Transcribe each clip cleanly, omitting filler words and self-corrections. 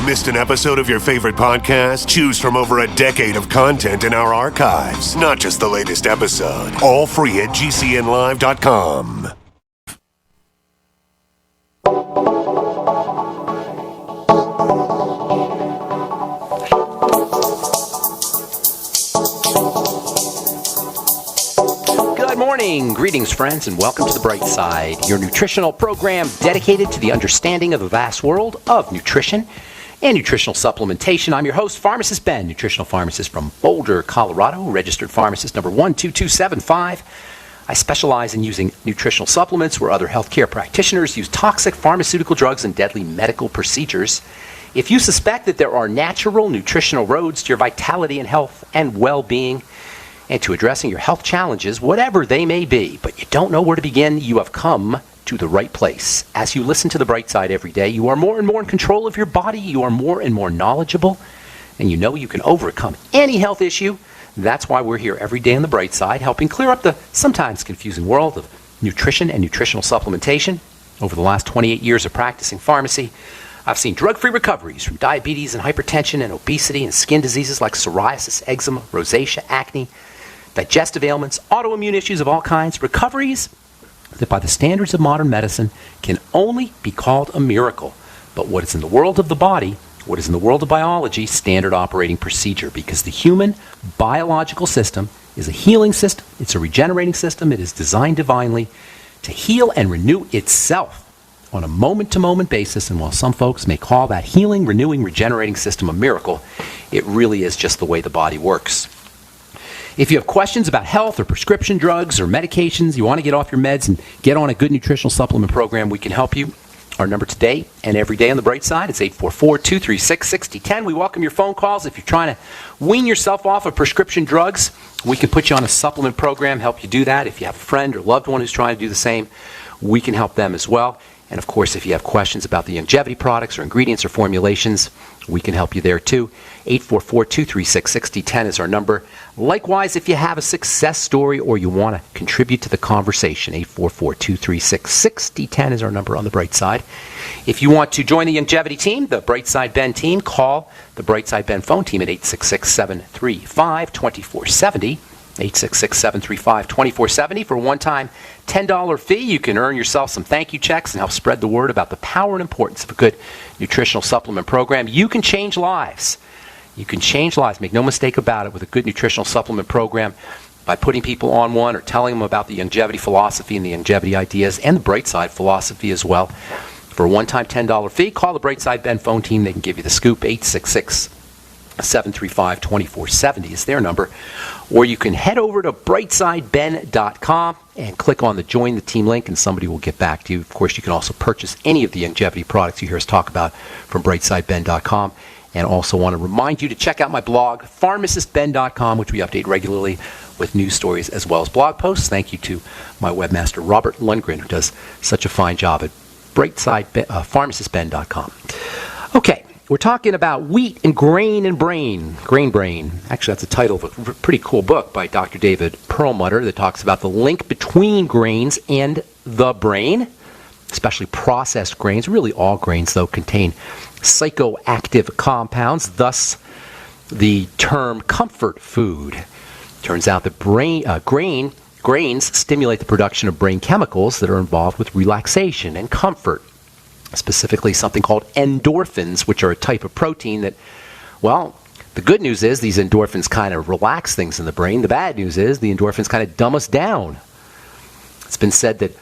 Missed an episode of your favorite podcast? Choose from over a decade of content in our archives, not just the latest episode. All free at GCNlive.com. Good morning, greetings friends, and welcome to The Bright Side, your nutritional program dedicated to the understanding of the vast world of nutrition and nutritional supplementation. I'm your host, Pharmacist Ben, nutritional pharmacist from Boulder, Colorado, registered pharmacist number 12275. I specialize in using nutritional supplements where other healthcare practitioners use toxic pharmaceutical drugs and deadly medical procedures. If you suspect that there are natural nutritional roads to your vitality and health and well-being, and to addressing your health challenges, whatever they may be, but you don't know where to begin, you have come to the right place. As you listen to The Bright Side every day, you are more and more in control of your body, you are more and more knowledgeable, and you know you can overcome any health issue. That's why we're here every day on The Bright Side, helping clear up the sometimes confusing world of nutrition and nutritional supplementation. Over the last 28 years of practicing pharmacy, I've seen drug-free recoveries from diabetes and hypertension and obesity and skin diseases like psoriasis, eczema, rosacea, acne, digestive ailments, autoimmune issues of all kinds, recoveries that by the standards of modern medicine can only be called a miracle. But what is in the world of the body, what is in the world of biology, standard operating procedure, because the human biological system is a healing system, it's a regenerating system, it is designed divinely to heal and renew itself on a moment-to-moment basis. And while some folks may call that healing, renewing, regenerating system a miracle, it really is just the way the body works. If you have questions about health or prescription drugs or medications, you want to get off your meds and get on a good nutritional supplement program, we can help you. Our number today and every day on The Bright Side is 844-236-6010. We welcome your phone calls. If you're trying to wean yourself off of prescription drugs, we can put you on a supplement program, help you do that. If you have a friend or loved one who's trying to do the same, we can help them as well. And of course, if you have questions about the longevity products or ingredients or formulations, we can help you there too. 844-236-6010 is our number. Likewise, if you have a success story or you want to contribute to the conversation, 844-236-6010 is our number on The Bright Side. If you want to join the longevity team, the Bright Side Ben team, call the Bright Side Ben phone team at 866-735-2470. 866-735-2470 for a one-time $10 fee. You can earn yourself some thank you checks and help spread the word about the power and importance of a good nutritional supplement program. You can change lives. You can change lives. Make no mistake about it with a good nutritional supplement program by putting people on one or telling them about the longevity philosophy and the longevity ideas and the Bright Side philosophy as well. For a one-time $10 fee, call the Bright Side Ben phone team. They can give you the scoop. 866-735-2470 is their number. Or you can head over to brightsideben.com and click on the Join the Team link, and somebody will get back to you. Of course, you can also purchase any of the longevity products you hear us talk about from brightsideben.com. And also want to remind you to check out my blog, pharmacistben.com, which we update regularly with news stories as well as blog posts. Thank you to my webmaster, Robert Lundgren, who does such a fine job at pharmacistben.com. Okay. We're talking about wheat and grain and brain. Grain Brain. Actually, that's the title of a pretty cool book by Dr. David Perlmutter that talks about the link between grains and the brain, especially processed grains. Really all grains, though, contain psychoactive compounds, thus the term comfort food. Turns out that grains stimulate the production of brain chemicals that are involved with relaxation and comfort. Specifically something called endorphins, which are a type of protein that, well, the good news is these endorphins kind of relax things in the brain. The bad news is the endorphins kind of dumb us down. It's been said that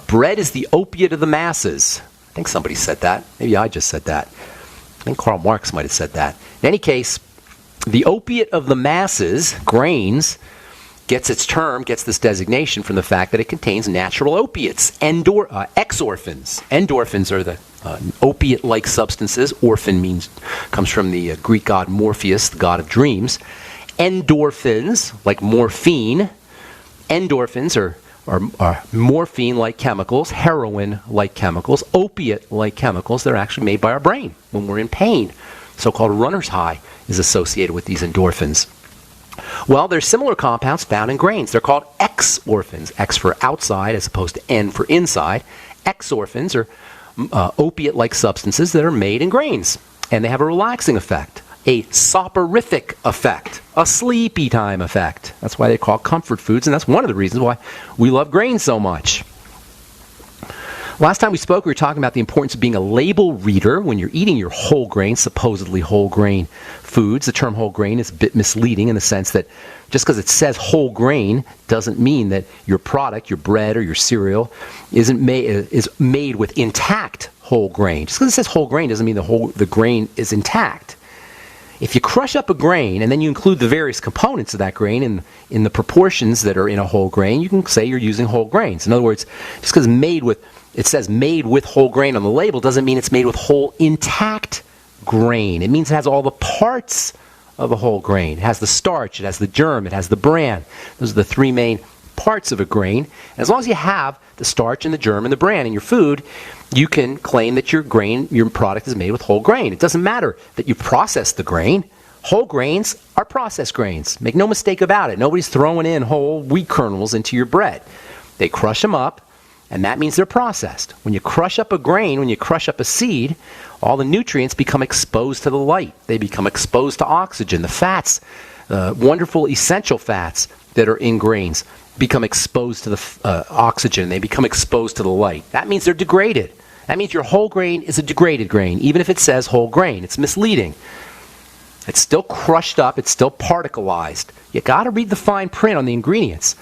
bread is the opiate of the masses. I think somebody said that. Maybe I just said that. I think Karl Marx might have said that. In any case, the opiate of the masses, grains, gets this designation from the fact that it contains natural opiates, exorphins. Endorphins are the opiate-like substances. Orphan comes from the Greek god Morpheus, the god of dreams. Endorphins, like morphine. Endorphins are morphine-like chemicals, heroin-like chemicals, opiate-like chemicals that are actually made by our brain when we're in pain. So-called runner's high is associated with these endorphins. Well, there's similar compounds found in grains. They're called exorphins. X for outside as opposed to N for inside. Exorphins are opiate-like substances that are made in grains. And they have a relaxing effect, a soporific effect, a sleepy time effect. That's why they call comfort foods, and that's one of the reasons why we love grains so much. Last time we spoke, we were talking about the importance of being a label reader when you're eating your whole grain, supposedly whole grain foods. The term whole grain is a bit misleading in the sense that just because it says whole grain doesn't mean that your product, your bread or your cereal, is made with intact whole grain. Just because it says whole grain doesn't mean the grain is intact. If you crush up a grain and then you include the various components of that grain in the proportions that are in a whole grain, you can say you're using whole grains. In other words, just because it says made with whole grain on the label doesn't mean it's made with whole intact grain. It means it has all the parts of a whole grain. It has the starch, it has the germ, it has the bran. Those are the three main parts of a grain. And as long as you have the starch and the germ and the bran in your food, you can claim that your product is made with whole grain. It doesn't matter that you process the grain. Whole grains are processed grains. Make no mistake about it. Nobody's throwing in whole wheat kernels into your bread. They crush them up, and that means they're processed. When you crush up a grain, when you crush up a seed, all the nutrients become exposed to the light. They become exposed to oxygen. The fats, wonderful essential fats that are in grains, become exposed to the oxygen. They become exposed to the light. That means they're degraded. That means your whole grain is a degraded grain, even if it says whole grain. It's misleading. It's still crushed up. It's still particleized. You got to read the fine print on the ingredients,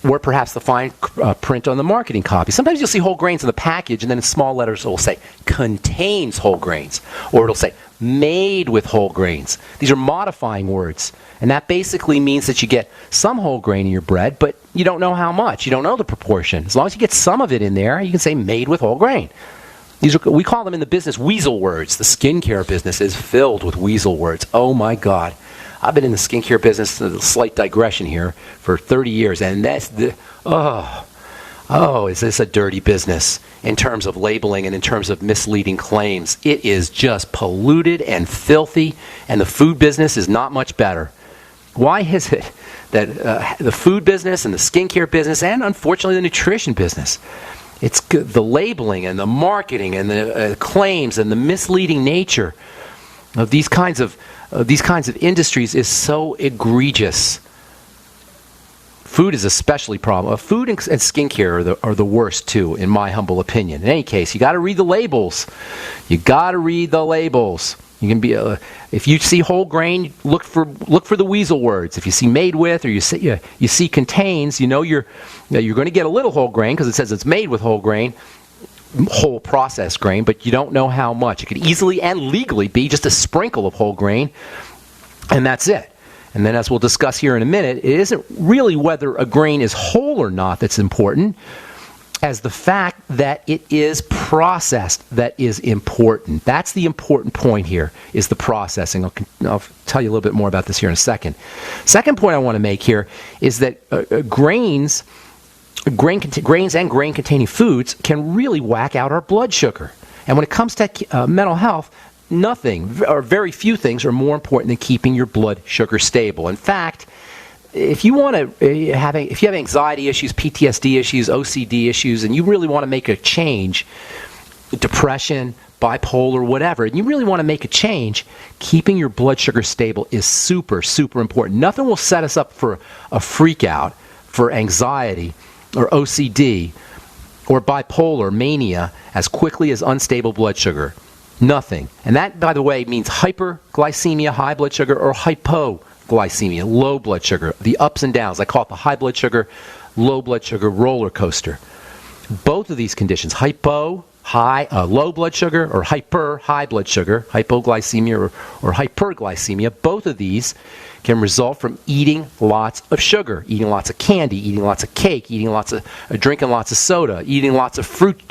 or perhaps the fine print on the marketing copy. Sometimes you'll see whole grains in the package, and then in small letters it will say contains whole grains, or it'll say made with whole grains. These are modifying words, and that basically means that you get some whole grain in your bread, but you don't know how much. You don't know the proportion. As long as you get some of it in there, you can say made with whole grain. We call them in the business weasel words. The skincare business is filled with weasel words. Oh my God. I've been in the skincare business, a slight digression here, for 30 years, and is this a dirty business in terms of labeling and in terms of misleading claims? It is just polluted and filthy, and the food business is not much better. Why is it that the food business and the skincare business, and unfortunately the nutrition business, it's the labeling and the marketing and the claims and the misleading nature of these kinds of industries is so egregious. Food is especially problem. Food and skincare are the worst too, in my humble opinion. In any case, you got to read the labels. You got to read the labels. You can be if you see whole grain, look for the weasel words. If you see made with, or you see contains, you know you're going to get a little whole grain because it says it's made with whole grain, whole processed grain, but you don't know how much. It could easily and legally be just a sprinkle of whole grain, and that's it. And then, as we'll discuss here in a minute, it isn't really whether a grain is whole or not that's important, as the fact that it is processed that is important. That's the important point here, is the processing. I'll tell you a little bit more about this here in a second. Second point I want to make here is that grains and grain-containing foods can really whack out our blood sugar. And when it comes to mental health, nothing or very few things are more important than keeping your blood sugar stable. In fact, if you have anxiety issues, PTSD issues, OCD issues, and you really want to make a change, depression, bipolar, whatever, and you really want to make a change, keeping your blood sugar stable is super, super important. Nothing will set us up for a freak out, for anxiety, or OCD, or bipolar mania as quickly as unstable blood sugar. Nothing. And that, by the way, means hyperglycemia, high blood sugar, or hypoglycemia, low blood sugar. The ups and downs. I call it the high blood sugar, low blood sugar roller coaster. Both of these conditions, low blood sugar, or high blood sugar, hypoglycemia or hyperglycemia, both of these can result from eating lots of sugar, eating lots of candy, eating lots of cake, drinking lots of soda, eating lots of fruit,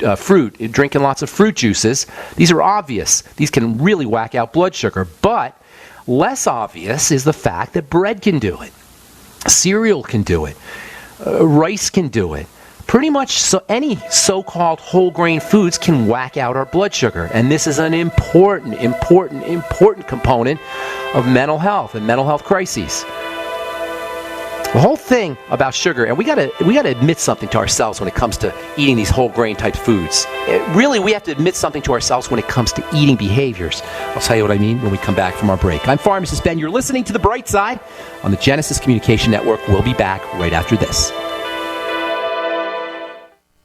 drinking lots of fruit juices. These are obvious. These can really whack out blood sugar. But less obvious is the fact that bread can do it. Cereal can do it. Rice can do it. Pretty much any so-called whole grain foods can whack out our blood sugar. And this is an important component of mental health and mental health crises. The whole thing about sugar, and we gotta admit something to ourselves when it comes to eating these whole grain type foods. Really, we have to admit something to ourselves when it comes to eating behaviors. I'll tell you what I mean when we come back from our break. I'm Pharmacist Ben. You're listening to The Bright Side on the Genesis Communication Network. We'll be back right after this.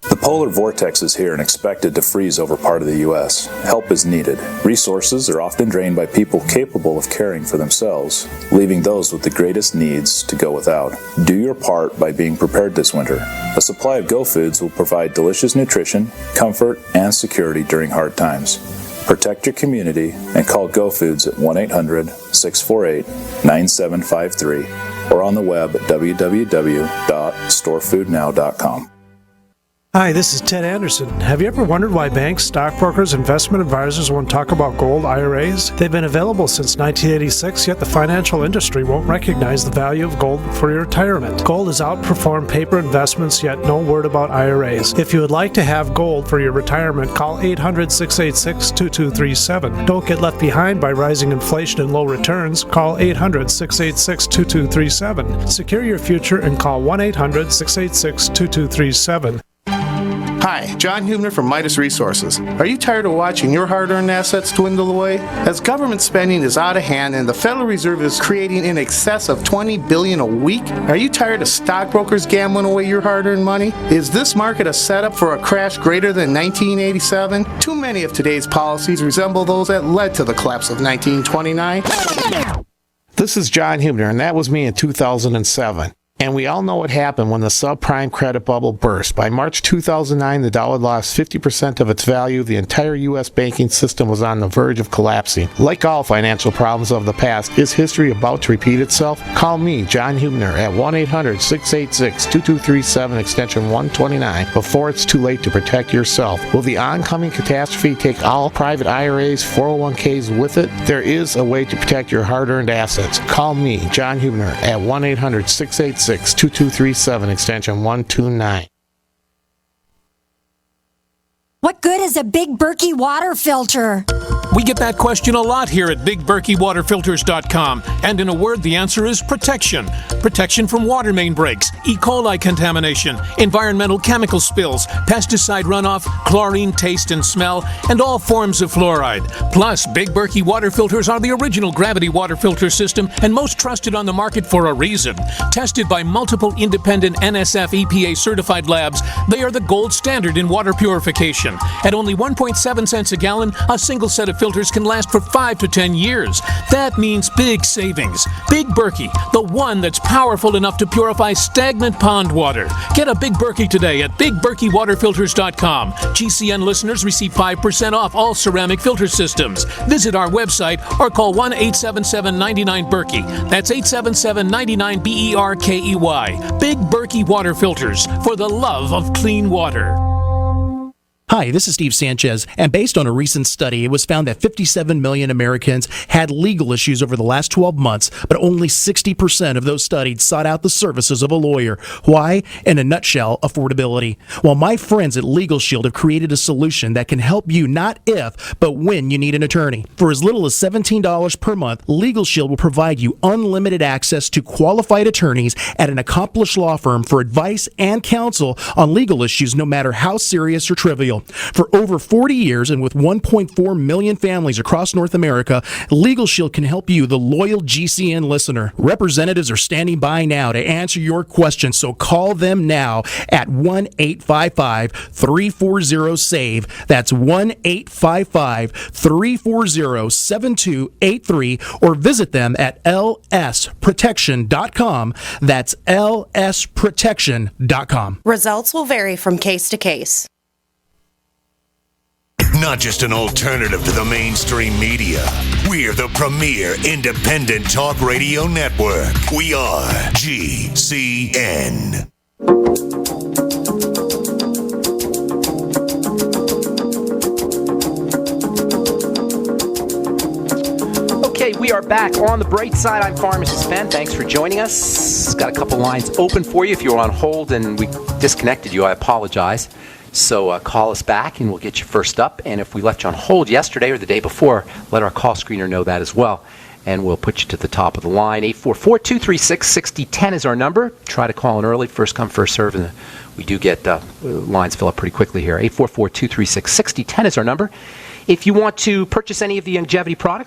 The polar vortex is here and expected to freeze over part of the U.S. Help is needed. Resources are often drained by people capable of caring for themselves, leaving those with the greatest needs to go without. Do your part by being prepared this winter. A supply of Go Foods will provide delicious nutrition, comfort, and security during hard times. Protect your community and call Go Foods at 1-800-648-9753 or on the web at www.storefoodnow.com. Hi, this is Ted Anderson. Have you ever wondered why banks, stockbrokers, investment advisors won't talk about gold IRAs? They've been available since 1986, yet the financial industry won't recognize the value of gold for your retirement. Gold has outperformed paper investments, yet no word about IRAs. If you would like to have gold for your retirement, call 800-686-2237. Don't get left behind by rising inflation and low returns. Call 800-686-2237. Secure your future and call 1-800-686-2237. Hi, John Hubner from Midas Resources. Are you tired of watching your hard-earned assets dwindle away? As government spending is out of hand and the Federal Reserve is creating in excess of $20 billion a week, are you tired of stockbrokers gambling away your hard-earned money? Is this market a setup for a crash greater than 1987? Too many of today's policies resemble those that led to the collapse of 1929. This is John Hubner, and that was me in 2007. And we all know what happened when the subprime credit bubble burst. By March 2009, the dollar lost 50% of its value. The entire U.S. banking system was on the verge of collapsing. Like all financial problems of the past, is history about to repeat itself? Call me, John Hubner, at 1-800-686-2237, extension 129, before it's too late to protect yourself. Will the oncoming catastrophe take all private IRAs, 401ks with it? There is a way to protect your hard-earned assets. Call me, John Hubner, at 1-800-686-2237, extension 129. What good is a Big Berkey water filter? We get that question a lot here at BigBerkeyWaterFilters.com, and in a word, the answer is protection. Protection from water main breaks, E. coli contamination, environmental chemical spills, pesticide runoff, chlorine taste and smell, and all forms of fluoride. Plus, Big Berkey water filters are the original gravity water filter system and most trusted on the market for a reason. Tested by multiple independent NSF EPA certified labs, they are the gold standard in water purification. At only 1.7 cents a gallon, a single set of filters can last for 5 to 10 years. That means big savings. Big Berkey, the one that's powerful enough to purify stagnant pond water. Get a Big Berkey today at BigBerkeyWaterFilters.com. GCN listeners receive 5% off all ceramic filter systems. Visit our website or call 1-877-99-BERKEY. That's 877-99-BERKEY. Big Berkey Water Filters, for the love of clean water. Hi, this is Steve Sanchez, and based on a recent study, it was found that 57 million Americans had legal issues over the last 12 months, but only 60% of those studied sought out the services of a lawyer. Why? In a nutshell, affordability. Well, my friends at Legal Shield have created a solution that can help you not if, but when you need an attorney. For as little as $17 per month, Legal Shield will provide you unlimited access to qualified attorneys at an accomplished law firm for advice and counsel on legal issues, no matter how serious or trivial. For over 40 years and with 1.4 million families across North America, Legal Shield can help you, the loyal GCN listener. Representatives are standing by now to answer your questions, so call them now at 1-855-340-SAVE. That's 1-855-340-7283, or visit them at lsprotection.com. That's lsprotection.com. Results will vary from case to case. Not just an alternative to the mainstream media. We're the premier independent talk radio network. We are GCN. Okay, we are back on the bright side. I'm Pharmacist Ben. Thanks for joining us. Got a couple lines open for you. If you were on hold and we disconnected you, I apologize. So call us back and we'll get you first up. And if we left you on hold yesterday or the day before, let our call screener know that as well. and we'll put you to the top of the line. 844-236-6010 is our number. Try to call in early. First come, first serve, and we do get lines fill up pretty quickly here. 844-236-6010 is our number. If you want to purchase any of the longevity products,